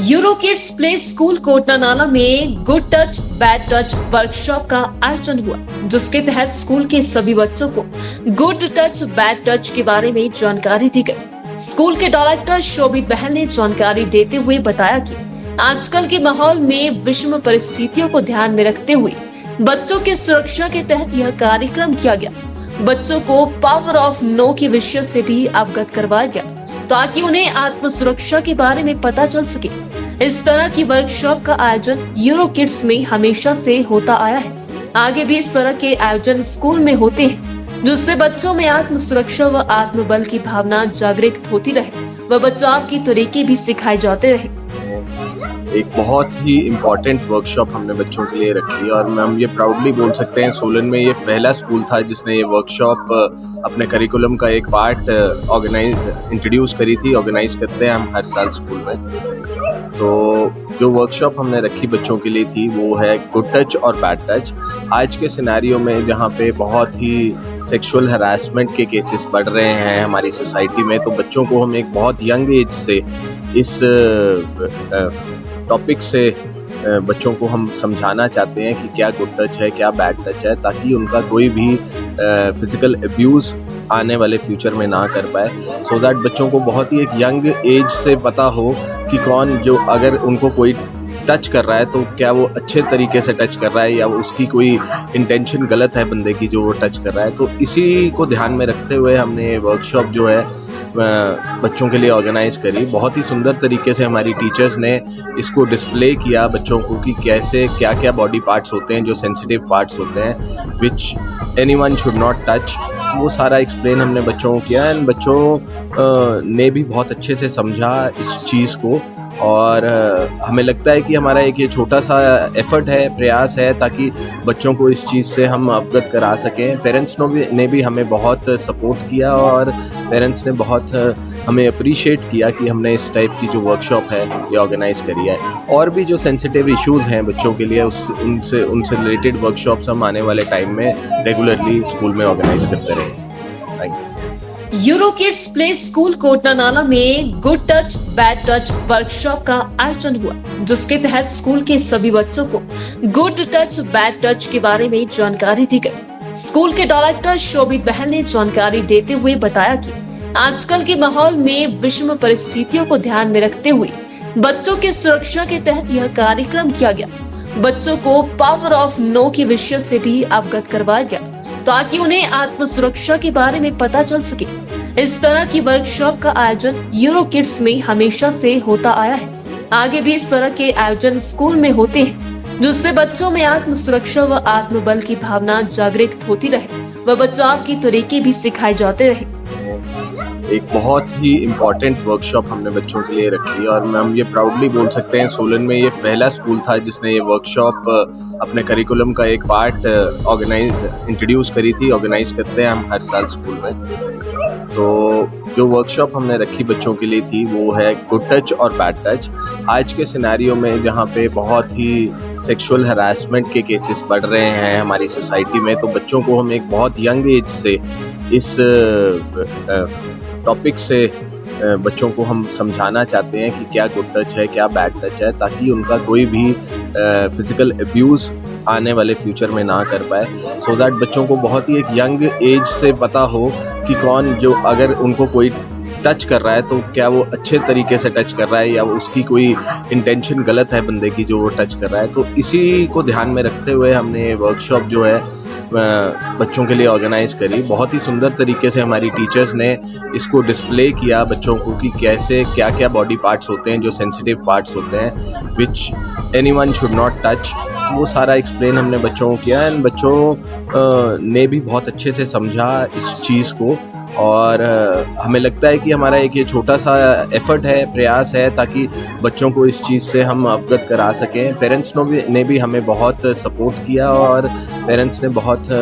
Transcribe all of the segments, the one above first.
Euro kids play school Kotla नाला में good touch bad touch workshop का आयोजन हुआ, जिसके तहत स्कूल के सभी बच्चों को गुड टच बैड टच के बारे में जानकारी दी गई। स्कूल के डायरेक्टर शोभित बहल ने जानकारी देते हुए बताया कि आजकल के माहौल में विषम परिस्थितियों को ध्यान में रखते हुए बच्चों के सुरक्षा के तहत यह कार्यक्रम किया गया। बच्चों को पावर ऑफ नो के विषय से भी अवगत करवाया गया, ताकि उन्हें आत्म सुरक्षा के बारे में पता चल सके। इस तरह की वर्कशॉप का आयोजन यूरो किड्स में हमेशा से होता आया है। आगे भी इस तरह के आयोजन स्कूल में होते हैं, जिससे बच्चों में आत्म सुरक्षा व आत्मबल की भावना जागृत होती रहे व बचाव के तरीके भी सिखाए जाते रहे। एक बहुत ही इम्पॉर्टेंट वर्कशॉप हमने बच्चों के लिए रखी और हम ये प्राउडली बोल सकते हैं सोलन में ये पहला स्कूल था जिसने ये वर्कशॉप अपने करिकुलम का एक पार्ट इंट्रोड्यूस करी थी। ऑर्गेनाइज करते हैं हम हर साल स्कूल में। तो जो वर्कशॉप हमने रखी बच्चों के लिए थी वो है गुड टच और बैड टच। आज के सिनेरियो में जहाँ पे बहुत ही सेक्सुअल हरासमेंट के केसेस बढ़ रहे हैं हमारी सोसाइटी में, तो बच्चों को हम एक बहुत यंग एज से इस टॉपिक से बच्चों को हम समझाना चाहते हैं कि क्या गुड टच है, क्या बैड टच है, ताकि उनका कोई भी फिजिकल अब्यूज़ आने वाले फ्यूचर में ना कर पाए। सो दैट बच्चों को बहुत ही एक यंग एज से पता हो कि कौन जो अगर उनको कोई टच कर रहा है तो क्या वो अच्छे तरीके से टच कर रहा है या उसकी कोई इंटेंशन गलत है बंदे की जो वो टच कर रहा है। तो इसी को ध्यान में रखते हुए हमने वर्कशॉप जो है बच्चों के लिए ऑर्गेनाइज करी। बहुत ही सुंदर तरीके से हमारी टीचर्स ने इसको डिस्प्ले किया बच्चों को कि कैसे क्या क्या बॉडी पार्ट्स होते हैं जो सेंसिटिव पार्ट्स होते हैं विच एनीवन शुड नॉट टच। वो सारा एक्सप्लेन हमने बच्चों को किया एंड बच्चों ने भी बहुत अच्छे से समझा इस चीज़ को। और हमें लगता है कि हमारा एक ये छोटा सा एफर्ट है, प्रयास है, ताकि बच्चों को इस चीज़ से हम अवगत करा सकें। पेरेंट्स ने भी हमें बहुत सपोर्ट किया और पेरेंट्स ने बहुत हमें अप्रिशिएट किया कि हमने इस टाइप की जो वर्कशॉप है ये ऑर्गेनाइज करी है। और भी जो सेंसिटिव इश्यूज़ हैं बच्चों के लिए उनसे रिलेटेड वर्कशॉप्स हम आने वाले टाइम में रेगुलरली स्कूल में ऑर्गेनाइज करते रहें। Thank you. Euro kids play school Kotla नाला में good touch bad touch workshop का आयोजन हुआ, जिसके तहत स्कूल के सभी बच्चों को गुड टच बैड टच के बारे में जानकारी दी गई। स्कूल के डायरेक्टर शोभित बहल ने जानकारी देते हुए बताया कि आजकल के माहौल में विषम परिस्थितियों को ध्यान में रखते हुए बच्चों के सुरक्षा के तहत यह कार्यक्रम किया गया। बच्चों को पावर ऑफ नो के विषय से भी अवगत करवाया गया, ताकि उन्हें आत्म सुरक्षा के बारे में पता चल सके। इस तरह की वर्कशॉप का आयोजन यूरो किड्स में हमेशा से होता आया है। आगे भी इस तरह के आयोजन स्कूल में होते हैं, जिससे बच्चों में आत्म सुरक्षा व आत्मबल की भावना जागृत होती रहे व बचाव के तरीके भी सिखाए जाते रहे। एक बहुत ही इम्पॉर्टेंट वर्कशॉप हमने बच्चों के लिए रखी और हम ये प्राउडली बोल सकते हैं सोलन में ये पहला स्कूल था जिसने ये वर्कशॉप अपने करिकुलम का एक पार्ट इंट्रोड्यूस करी थी। ऑर्गेनाइज करते हैं हम हर साल स्कूल में। तो जो वर्कशॉप हमने रखी बच्चों के लिए थी वो है गुड टच और बैड टच। आज के सिनेरियो में जहाँ पे बहुत ही सेक्सुअल हरासमेंट के केसेस बढ़ रहे हैं हमारी सोसाइटी में, तो बच्चों को हम एक बहुत यंग एज से इस टॉपिक से बच्चों को हम समझाना चाहते हैं कि क्या गुड टच है, क्या बैड टच है, ताकि उनका कोई भी फिजिकल अब्यूज़ आने वाले फ्यूचर में ना कर पाए। सो दैट बच्चों को बहुत ही एक यंग एज से पता हो कि कौन जो अगर उनको कोई टच कर रहा है तो क्या वो अच्छे तरीके से टच कर रहा है या उसकी कोई इंटेंशन गलत है बंदे की जो वो टच कर रहा है। तो इसी को ध्यान में रखते हुए हमने वर्कशॉप जो है बच्चों के लिए ऑर्गेनाइज करी। बहुत ही सुंदर तरीके से हमारी टीचर्स ने इसको डिस्प्ले किया बच्चों को कि कैसे क्या क्या बॉडी पार्ट्स होते हैं जो सेंसिटिव पार्ट्स होते हैं विच एनीवन शुड नॉट टच। वो सारा एक्सप्लेन हमने बच्चों को किया एंड बच्चों ने भी बहुत अच्छे से समझा इस चीज़ को। और हमें लगता है कि हमारा एक ये छोटा सा एफर्ट है, प्रयास है, ताकि बच्चों को इस चीज़ से हम अवगत करा सकें। पेरेंट्स ने भी हमें बहुत सपोर्ट किया और पेरेंट्स ने बहुत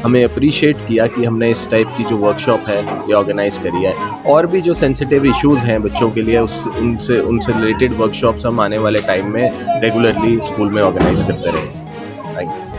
हमें अप्रिशिएट किया कि हमने इस टाइप की जो वर्कशॉप है ये ऑर्गेनाइज करी है। और भी जो सेंसिटिव इश्यूज़ हैं बच्चों के लिए उनसे रिलेटेड वर्कशॉप्स हम आने वाले टाइम में रेगुलरली स्कूल में ऑर्गेनाइज करते रहें। Thank you.